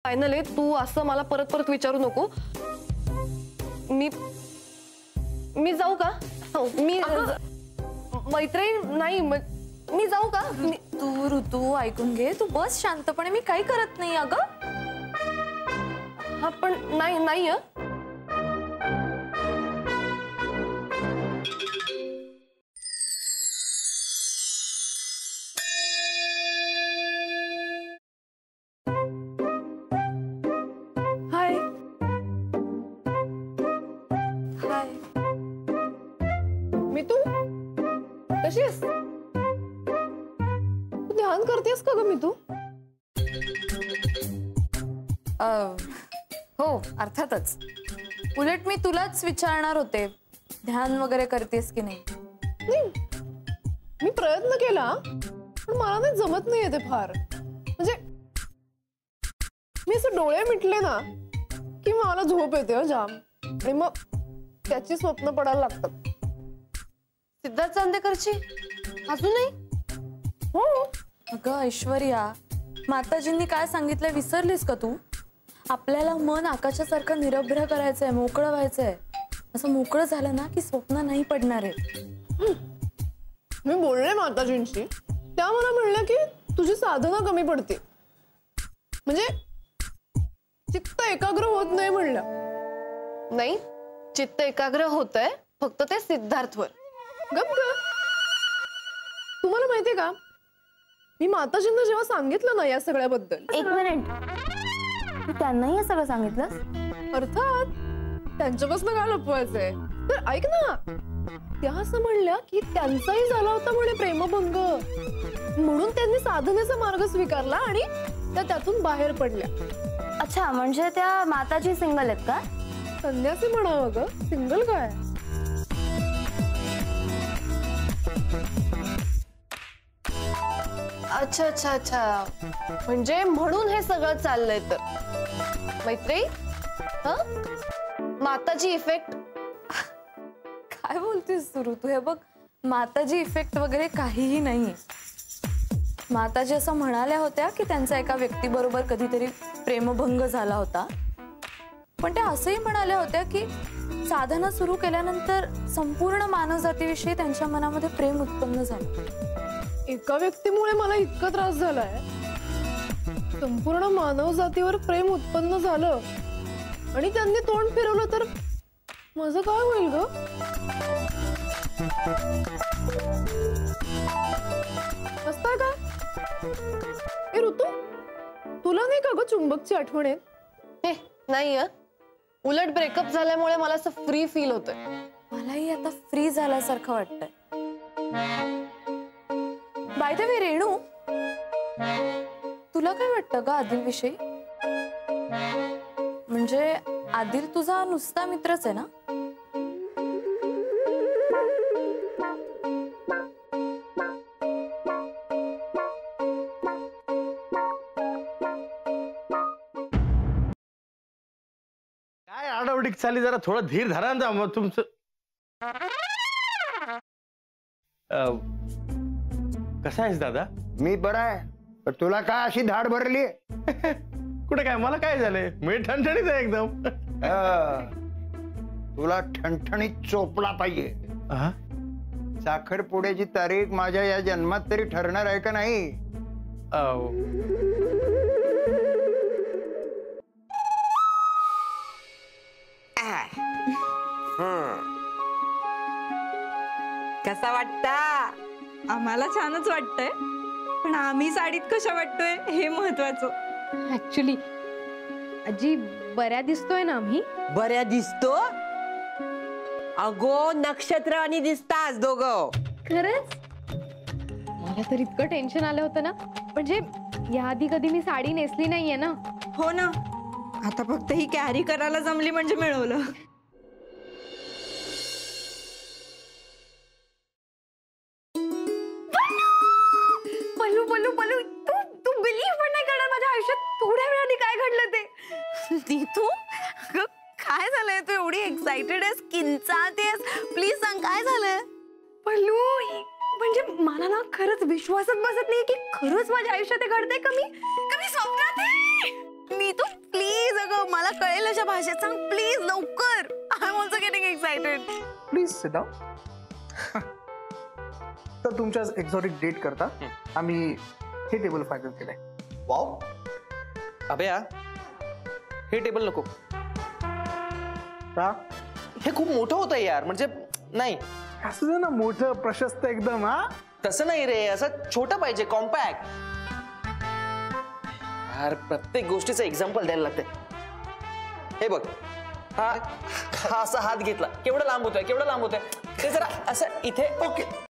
Final आहे, तू असं मला परत परत विचारू नको. मी जाऊ का? मी मैत्रीण नाही, मी जाऊ का? तू ऋतू ऐकून घे, तू बस शांतपणे, मी काही करत नाही अगं. हा पण नाही हाय हाय. मी तू कशी आहेस? तू ध्यान करतेस का ग मी तू? हो अर्थातच. उलट मी तुलाच विचारणार होते, ध्यान वगैरे करतेस की नाही. मी प्रयत्न केला पण मला नाही जमत नाहीये ते फार. म्हणजे मी असं डोळे मिटले ना की मला झोप येते जाम, आणि मग त्याची स्वप्न पडायला लागतात. सिद्धार्थ चांदेकरची अजूनही? हो. अगं ऐश्वर्या, माताजींनी काय सांगितलं विसरलीस का तू? आपल्याला मन आकाशासारखं निरभ्र करायचंय, मोकळं व्हायचंय. असं मोकळं झालं ना की स्वप्न नाही पडणार आहे. मी बोलले माताजींशी, त्या मला म्हणल्या की तुझी साधना कमी पडते, म्हणजे चित्त एकाग्र होत नाही म्हणल्या. नाही, चित्त एकाग्र होतंय फक्त ते सिद्धार्थवर. गप ग. तुम्हाला माहितीये का, मी माताजींना जेव्हा सांगितलं ना या सगळ्याबद्दल. एक मिनिट, तू त्यांनाही हे सगळं सांगितलंस? अर्थात, त्यांच्यापासून काय लपवायचंय. तर ऐक ना, त्या असं म्हणल्या की त्यांचाही झाला होता म्हणे प्रेमभंग, म्हणून त्यांनी साधनेचा मार्ग स्वीकारला आणि त्या त्यातून बाहेर पडल्या. अच्छा, म्हणजे त्या माताजी सिंगल आहेत का? संन्यासी म्हणावं ग, सिंगल काय. अच्छा अच्छा अच्छा, म्हणजे म्हणून हे सगळं चाललंय. तर मैत्री, माताजी इफेक्ट. काय बोलतेस तू ऋतू? हे बघ, माताजी इफेक्ट वगैरे काहीही नाहीये. माताजी असं म्हणाल्या होत्या की त्यांचा एका व्यक्तीबरोबर कधीतरी प्रेमभंग झाला होता, पण त्या असंही म्हणाल्या होत्या की साधना सुरू केल्यानंतर संपूर्ण मानवजातीविषयी त्यांच्या मनामध्ये प्रेम उत्पन्न झालं. एका व्यक्तीमुळे मला इतका त्रास झालाय, संपूर्ण मानवजातीवर प्रेम उत्पन्न झालं आणि त्यांनी तोंड फिरवलं तर माझं काय होईल ग? असता का? ए ऋतू, तुला नाही का ग चुंबकची आठवण येत? नाही, उलट ब्रेकअप झाल्यामुळे मला असं फ्री फील होतंय. मलाही आता फ्री झाल्यासारखं वाटतंय. बाय द वे रेणू, तुला काय वाटतं ग आदिल विषयी? म्हणजे आदिल तुझा नुसता मित्रच आहे ना? काय आडवडीक चाली, जरा थोडं धीर धरा ना. मग तुमचं कसा आहेस दादा? मी बरा आहे, पण तुला काय अशी धाड भरली? कुठे काय, मला काय झालंय? मी ठणठणीत आहे एकदम. तुला ठणठणीत चोपला पाहिजे. साखरपुड्याची तारीख माझ्या या जन्मात तरी ठरणार आहे का नाही? कसा वाटता? आम्हाला छानच वाटतंय, पण आम्ही साडीत कशा वाटतोय हे महत्वाचं. ऍक्च्युली आजी बऱ्या दिसतोय ना आम्ही? बऱ्या दिसतो अगो, नक्षत्र आणि दिसतास दोघं. खरंच? मला तर इतकं टेन्शन आलं होतं ना, म्हणजे याआधी कधी मी साडी नेसली नाहीये ना. हो ना, आता फक्त ही कॅरी करायला जमली म्हणजे मिळवलं. पल्लू पल्लू पल्लू, तू बिलीव्ह पण नाही करणार, माझ्या आयुष्यात थोड्या वेळाने काय घडलं ते. तू काय झालंय? तू एवढी एक्साइटेड आहेस, किंचाळतेस, प्लीज सांग काय झालंय? पल्लू, म्हणजे मला ना खरंच विश्वासच बसत नाही की खरंच माझ्या आयुष्यात घडतंय. कमी स्वप्नात आहे. नीतू प्लीज अगं मला कळेल अशा भाषेत सांग प्लीज लवकर. I am also getting excited. Please sit down. तर तुमच्या एक्झॉटिक डेट करता आम्ही हे टेबल फायनल केलंय. वाव अभया, हे टेबल नको. का? हे खूप मोठं होतं यार, म्हणजे नाही. असं दे ना मोठं प्रशस्त एकदम. हा तसं नाही रे, असं छोटं पाहिजे, कॉम्पॅक्ट. यार प्रत्येक गोष्टीचं एक्झाम्पल द्यायला लागते. हे बघ, हा असा हात घेतला, केवढं लांब होतोय, केवढं लांब होतोय. ते जरा असं इथे. ओके